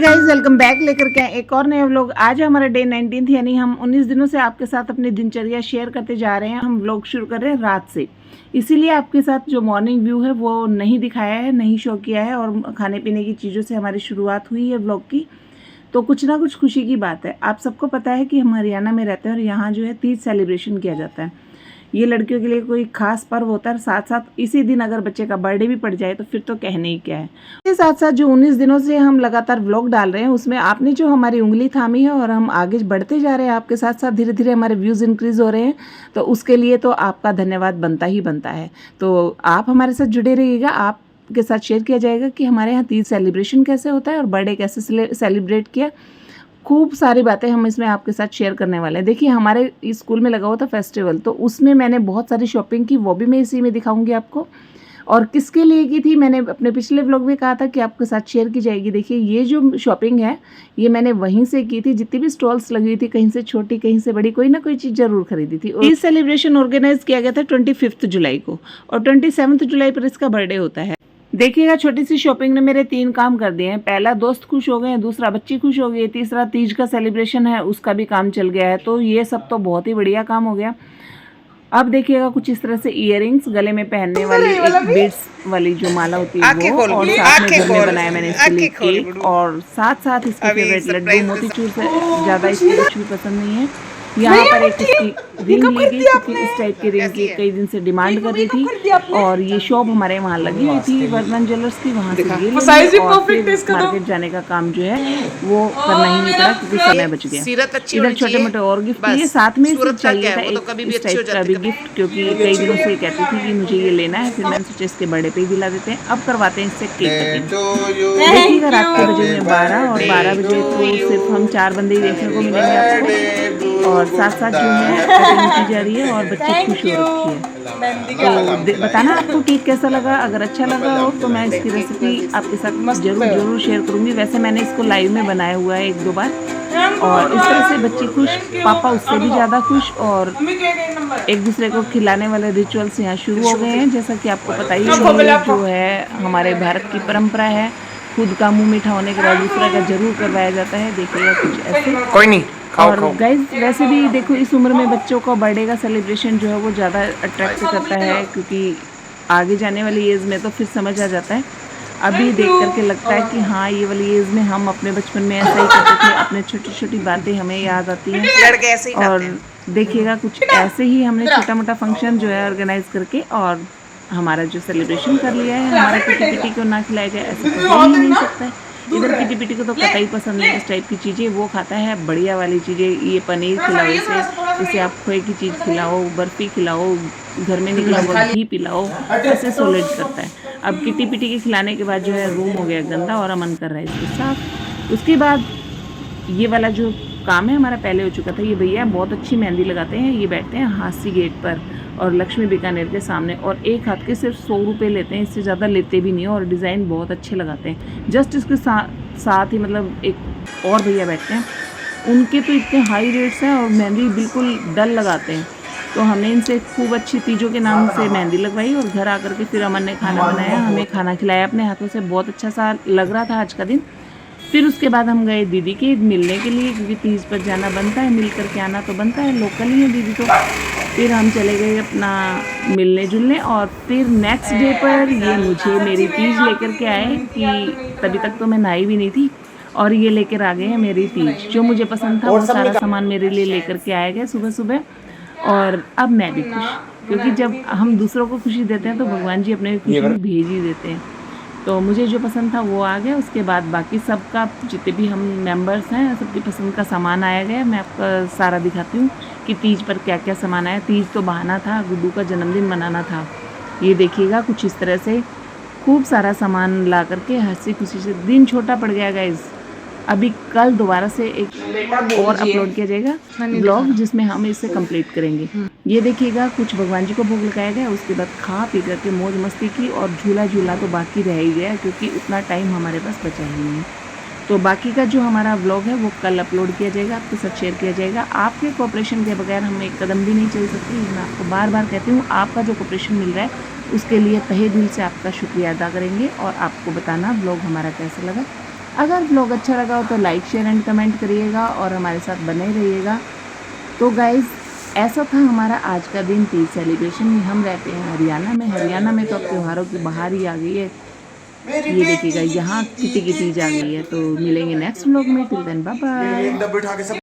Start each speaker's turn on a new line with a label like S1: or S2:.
S1: Guys, welcome back. लेकर के एक और नया व्लॉग। आज हमारा डे 19 यानी हम 19 दिनों से आपके साथ अपनी दिनचर्या शेयर करते जा रहे हैं। हम व्लॉग शुरू कर रहे हैं रात से, इसीलिए आपके साथ जो मॉर्निंग व्यू है वो नहीं दिखाया है, नहीं शो किया है। और खाने पीने की चीज़ों से हमारी शुरुआत हुई है व्लॉग की, तो कुछ ना कुछ खुशी की बात है। आप सबको पता है कि हम हरियाणा में रहते हैं और यहाँ जो है तीज सेलिब्रेशन किया जाता है। ये लड़कियों के लिए कोई खास पर्व होता है। साथ साथ इसी दिन अगर बच्चे का बर्थडे भी पड़ जाए तो फिर तो कहने ही क्या है। इसके साथ साथ जो 19 दिनों से हम लगातार व्लॉग डाल रहे हैं, उसमें आपने जो हमारी उंगली थामी है और हम आगे बढ़ते जा रहे हैं आपके साथ साथ, धीरे धीरे हमारे व्यूज़ इंक्रीज हो रहे हैं, तो उसके लिए तो आपका धन्यवाद बनता ही बनता है। तो आप हमारे साथ जुड़े रहिएगा। आप के साथ शेयर किया जाएगा कि हमारे यहाँ तीज सेलिब्रेशन कैसे होता है और बर्थडे कैसे सेलिब्रेट किया। खूब सारी बातें हम इसमें आपके साथ शेयर करने वाले हैं। देखिए, हमारे स्कूल में लगा हुआ था फेस्टिवल, तो उसमें मैंने बहुत सारी शॉपिंग की, वो भी मैं इसी में दिखाऊंगी आपको। और किसके लिए की थी, मैंने अपने पिछले व्लॉग में कहा था कि आपके साथ शेयर की जाएगी। देखिए, ये जो शॉपिंग है ये मैंने वहीं से की थी। जितनी भी स्टॉल्स लगी हुई थी, कहीं से छोटी कहीं से बड़ी, कोई ना कोई चीज़ जरूर खरीदी थी। और ये सेलिब्रेशन ऑर्गेनाइज किया गया था 25 जुलाई को, और 27 जुलाई पर इसका बर्थडे होता है। देखिएगा, छोटी सी शॉपिंग ने मेरे 3 काम कर दिए हैं। पहला, दोस्त खुश हो गए, दूसरा बच्ची खुश हो गई, तीसरा तीज का सेलिब्रेशन है उसका भी काम चल गया है। तो ये सब तो बहुत ही बढ़िया काम हो गया। अब देखिएगा, कुछ इस तरह से इयररिंग्स, गले में पहनने वाली एक बीड्स वाली जो माला होती है वो, और साथ में घर में बनाया मैंने इसके लिए केक, और साथ साथ इसकी फेवरेट लड्डू। मोतीचूर से ज़्यादा इसकी कुछ भी पसंद नहीं है। यहाँ पर एक इसकी रिंग ली गई, क्योंकि इस टाइप की रिंग की कई दिन से डिमांड कर रही थी, और ये शॉप हमारे वहाँ लगी हुई थी वर्धमान ज्वेलर्स की, वहाँ से ये लेंगे। और फिर मार्केट जाने का काम जो है वो करना ही नहीं पड़ा, क्योंकि समय बच गया। इधर छोटे मोटे और गिफ्ट लिए, साथ में इसे चाहिए था एक इस टाइप का भी गिफ्ट, क्योंकि कई दिनों से कहती थी कि मुझे ये लेना है। फिर मैंने सोचा इसके बर्थडे पे ही दिला देते हैं। अब करवाते हैं इससे केक कटिंग। देखिएगा, रात के बजे में 12, और 12 बजे तो सिर्फ हम 4 बंदे ही देखने को मिलेंगे आपको। और साथ साथ जो है कटिंग की जा रही है और बच्चे खुश हो रखी है। तो बताना आपको केक कैसा लगा। अगर अच्छा लगा हो तो मैं इसकी रेसिपी आपके साथ जरूर शेयर करूँगी। वैसे मैंने इसको लाइव में बनाया हुआ है 1-2 बार, और इस तरह से बच्चे खुश, पापा उससे भी ज़्यादा खुश, और एक दूसरे को खिलाने वाले रिचुअल्स यहाँ शुरू हो गए हैं। जैसा कि आपको पता ही है, जो है हमारे भारत की परंपरा है, खुद का मुँह मीठा होने के बाद दूसरा का जरूर करवाया जाता है। देखिएगा, कुछ ऐसे
S2: कोई नहीं।
S1: और गाइज, वैसे भी देखो, इस उम्र में बच्चों का बर्थडे का सेलिब्रेशन जो है वो ज़्यादा अट्रैक्ट करता है, क्योंकि आगे जाने वाली एज में तो फिर समझ आ जाता है। अभी देख करके लगता है कि हाँ, ये वाली एज में हम अपने बचपन में ऐसा ही करते थे, अपने छोटी छोटी बातें हमें याद आती हैं। और देखिएगा, कुछ ऐसे ही हमने छोटा मोटा फंक्शन जो है ऑर्गेनाइज करके और हमारा जो सेलिब्रेशन कर लिया है। हमारा किटी को ना खिलाया जाए ऐसा तो हो ही नहीं सकता है। इधर किटी पिटी को तो कतई पसंद नहीं इस टाइप की चीज़ें, वो खाता है बढ़िया वाली चीज़ें। ये पनीर खिलाओ इसे आप खोए की चीज़ खिलाओ, बर्फ़ी खिलाओ, घर में निकला हुआ घी पिलाओ, ऐसे सॉलिड करता है। अब किटी पिटी के खिलाने के बाद जो है रूम हो गया गंदा और अमन कर रहा है इसके साथ। उसके बाद ये वाला जो काम है हमारा पहले हो चुका था। ये भैया बहुत अच्छी मेहंदी लगाते हैं। ये बैठते हैं हासी गेट पर और लक्ष्मी बीकानेर के सामने, और एक हाथ के सिर्फ 100 रुपये लेते हैं, इससे ज़्यादा लेते भी नहीं है, और डिज़ाइन बहुत अच्छे लगाते हैं। जस्ट इसके साथ ही मतलब एक और भैया बैठते हैं, उनके तो इतने हाई रेट्स हैं और मेहंदी बिल्कुल डल लगाते हैं। तो हमने इनसे खूब अच्छी तीजों के नाम से मेहंदी लगवाई, और घर आकर के फिर अमन ने खाना बनाया, हमें खाना खिलाया अपने हाथों से। बहुत अच्छा सा लग रहा था आज का दिन। फिर उसके बाद हम गए दीदी के मिलने के लिए, क्योंकि तीज पर जाना बनता है, मिल करके आना तो बनता है, लोकल ही है दीदी तो। फिर हम चले गए अपना मिलने जुलने, और फिर नेक्स्ट डे पर ये मुझे मेरी तीज लेकर के आए, कि तभी तक तो मैं नहाई भी नहीं थी, और ये लेकर आ गए हैं मेरी तीज। जो मुझे पसंद था वो सारा सामान मेरे लिए लेकर के आए गए सुबह सुबह। और अब मैं भी खुश, क्योंकि जब हम दूसरों को खुशी देते हैं तो भगवान जी अपने खुशी भी भेज ही देते हैं। तो मुझे जो पसंद था वो आ गया। उसके बाद बाकी सबका, जितने भी हम मेंबर्स हैं, सबकी पसंद का सामान आया गया। मैं आपका सारा दिखाती हूँ कि तीज पर क्या क्या सामान आया। तीज तो बहाना था, गुड्डू का जन्मदिन मनाना था। ये देखिएगा, कुछ इस तरह से खूब सारा सामान ला करके हंसी खुशी से दिन छोटा पड़ गया गाइज। अभी कल दोबारा से एक और अपलोड किया जाएगा ब्लॉग, जिसमें हम इसे कंप्लीट करेंगे। ये देखिएगा, कुछ भगवान जी को भोग लगाया गया, उसके बाद खा पी करके मौज मस्ती की, और झूला तो बाकी रह ही गया, क्योंकि उतना टाइम हमारे पास बचा ही नहीं। तो बाकी का जो हमारा व्लॉग है वो कल अपलोड किया जाएगा, आपके साथ शेयर किया जाएगा। आपके कोऑपरेशन के बगैर हम एक कदम भी नहीं चल सकते। मैं आपको बार बार कहती हूँ, आपका जो कोऑपरेशन मिल रहा है उसके लिए तहे दिल से आपका शुक्रिया अदा करेंगे, और आपको बताना व्लॉग हमारा कैसा लगा। अगर व्लॉग अच्छा लगा हो तो लाइक शेयर एंड कमेंट करिएगा और हमारे साथ बने रहिएगा। तो गाइज़ ऐसा था हमारा आज का दिन तीज सेलिब्रेशन में। हम रहते हैं हरियाणा में। हरियाणा में तो अब त्योहारों की बहार ही आ गई है। ये देखिएगा यहाँ किटी की तीज आ गई है। तो मिलेंगे नेक्स्ट व्लॉग में। Till then bye bye.